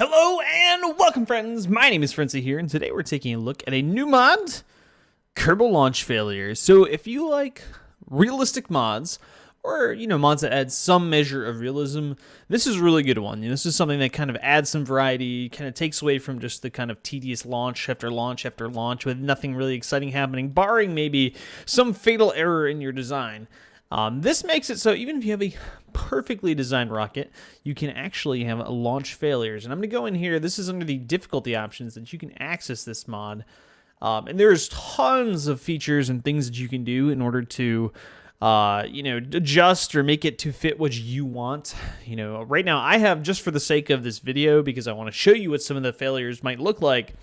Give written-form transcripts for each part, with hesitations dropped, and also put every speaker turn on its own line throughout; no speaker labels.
Hello and welcome, friends. My name is Frenzy here, and today we're taking a look at a new mod, Kerbal Launch Failure. So if you like realistic mods, or mods that add some measure of realism, this is a really good one. This is something that kind of adds some variety, kind of takes away from just the kind of tedious launch after launch after launch with nothing really exciting happening, barring maybe some fatal error in your design. This makes it so even if you have a perfectly designed rocket, you can actually have launch failures. And I'm going to go in here. This is under the difficulty options that you can access this mod. And there's tons of features and things that you can do in order to, adjust or make it to fit what you want. Right now I have, just for the sake of this video, because I want to show you what some of the failures might look like,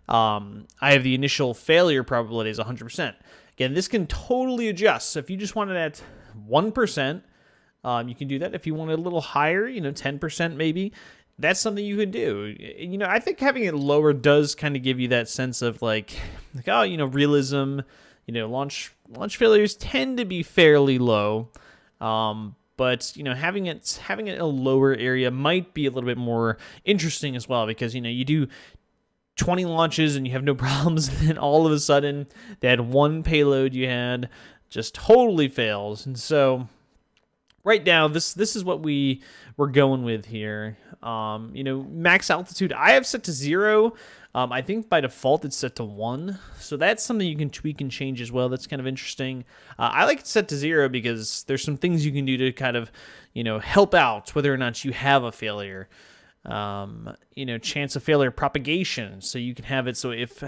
I have the initial failure probability as 100%. Again, this can totally adjust. So if you just want it at 1%, you can do that. If you want it a little higher, 10% maybe, that's something you could do. I think having it lower does kind of give you that sense of like realism. Launch failures tend to be fairly low, but having it in a lower area might be a little bit more interesting as well, because you do 20 launches and you have no problems, and then all of a sudden that one payload you had just totally fails. And so right now this is what we're going with here. Max altitude I have set to 0. I think by default it's set to 1, so that's something you can tweak and change as well. That's kind of interesting. I like it set to 0 because there's some things you can do to kind of help out whether or not you have a failure. Chance of failure propagation. So you can have it so if,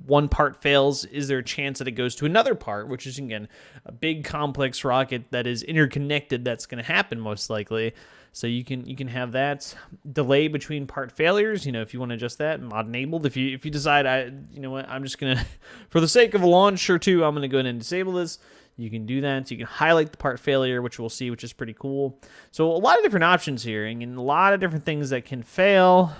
one part fails, is there a chance that it goes to another part, which is, again, a big complex rocket that is interconnected. That's going to happen most likely. So you can have that delay between part failures, if you want to adjust that, mod enabled. If you decide, I'm just going to, for the sake of a launch or two, I'm going to go ahead and disable this. You can do that. So you can highlight the part failure, which we'll see, which is pretty cool. So a lot of different options here, and a lot of different things that can fail.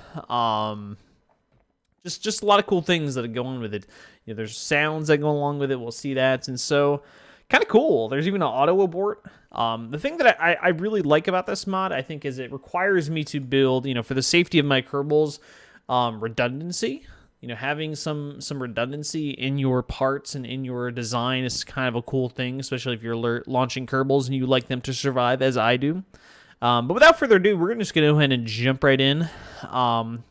Just a lot of cool things that go on with it. There's sounds that go along with it. We'll see that, and so kind of cool. There's even an auto abort. The thing that I really like about this mod, I think, is it requires me to build, for the safety of my Kerbals, redundancy. Having some redundancy in your parts and in your design is kind of a cool thing, especially if you're launching Kerbals and you like them to survive, as I do. But without further ado, we're just going to go ahead and jump right in.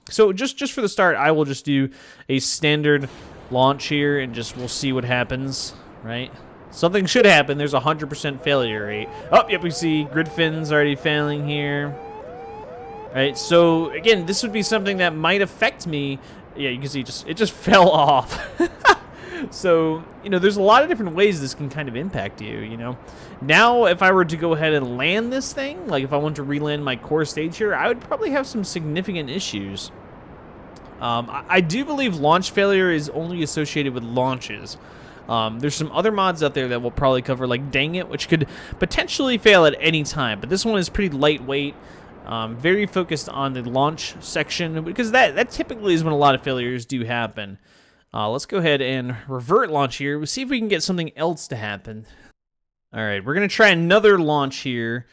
So just for the start, I will just do a standard launch here, and we'll see what happens, right? Something should happen. There's a 100% failure rate. Oh, yep, we see grid fins already failing here. All right, so again, this would be something that might affect me. Yeah, you can see it just fell off. So, there's a lot of different ways this can kind of impact you, Now, if I were to go ahead and land this thing, like if I want to re-land my core stage here, I would probably have some significant issues. I do believe launch failure is only associated with launches. There's some other mods out there that we'll probably cover, like Dang It, which could potentially fail at any time, but this one is pretty lightweight. Very focused on the launch section, because that typically is when a lot of failures do happen. Let's go ahead and revert launch here. We'll see if we can get something else to happen. All right, we're going to try another launch here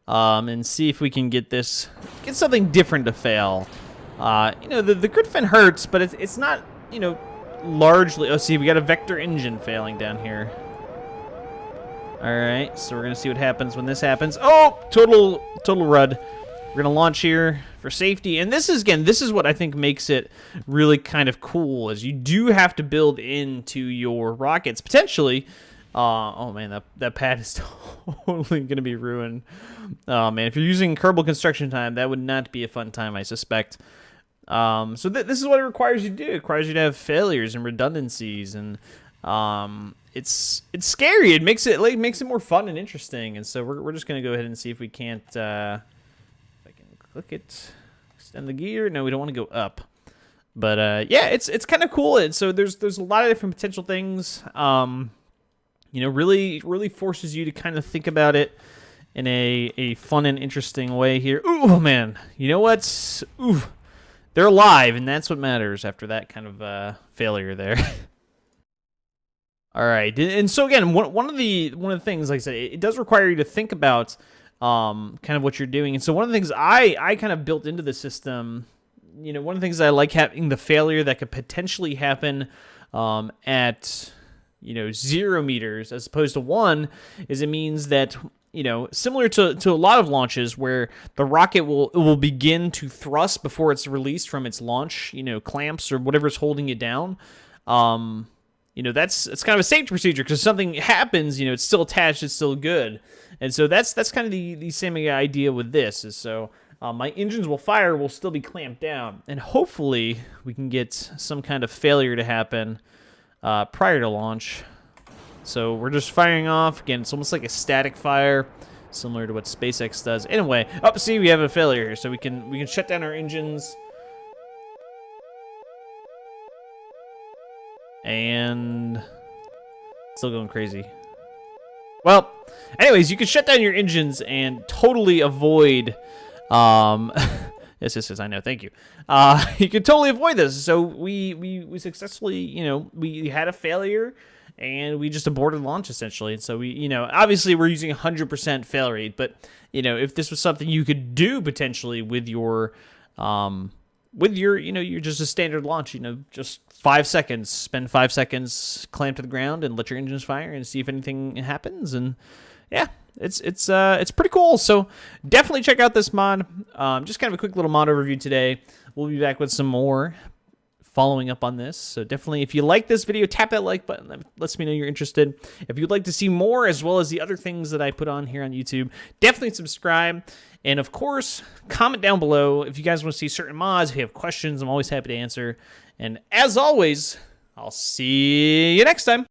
and see if we can get something different to fail. The grid fin hurts, but it's not, largely. Oh, see, we got a vector engine failing down here. All right, so we're going to see what happens when this happens. Oh, total rud. We're going to launch here for safety. And this is what I think makes it really kind of cool, is you do have to build into your rockets, potentially. Oh, man, that pad is totally going to be ruined. Oh, man, if you're using Kerbal construction time, that would not be a fun time, I suspect. So this is what it requires you to do. It requires you to have failures and redundancies, and it's scary. It makes it more fun and interesting. And so we're just going to go ahead and see if we can't... Click it, extend the gear. No, we don't want to go up. But yeah, it's kind of cool. And so there's a lot of different potential things. Really forces you to kind of think about it in a fun and interesting way here. Ooh, man, you know what? Ooh, they're alive, and that's what matters after that kind of failure there. All right, and so again, one of the things, like I said, it does require you to think about kind of what you're doing. And so one of the things I kind of built into the system, one of the things I like having the failure that could potentially happen at 0 meters as opposed to 1 is it means that similar to a lot of launches where the rocket will begin to thrust before it's released from its launch clamps or whatever's holding it down. It's kind of a safety procedure because if something happens, it's still attached, it's still good. And so that's kind of the same idea with this is so my engines will still be clamped down, and hopefully we can get some kind of failure to happen prior to launch. So we're just firing off. Again, it's almost like a static fire, similar to what SpaceX does. Anyway, see, we have a failure here, so we can shut down our engines. And still going crazy. Well, anyways, you can shut down your engines and totally avoid yes, I know. Thank you. You can totally avoid this. So we successfully, we had a failure and we just aborted launch essentially. And so we, obviously we're using 100% fail rate, but if this was something you could do potentially with your you're just a standard launch, just 5 seconds, spend 5 seconds, clamp to the ground and let your engines fire and see if anything happens. And yeah, it's pretty cool. So definitely check out this mod. Just kind of a quick little mod overview today. We'll be back with some more following up on this. So definitely, if you like this video, tap that like button. That lets me know you're interested. If you'd like to see more, as well as the other things that I put on here on YouTube, definitely subscribe. And of course, comment down below if you guys want to see certain mods. If you have questions, I'm always happy to answer. And as always, I'll see you next time.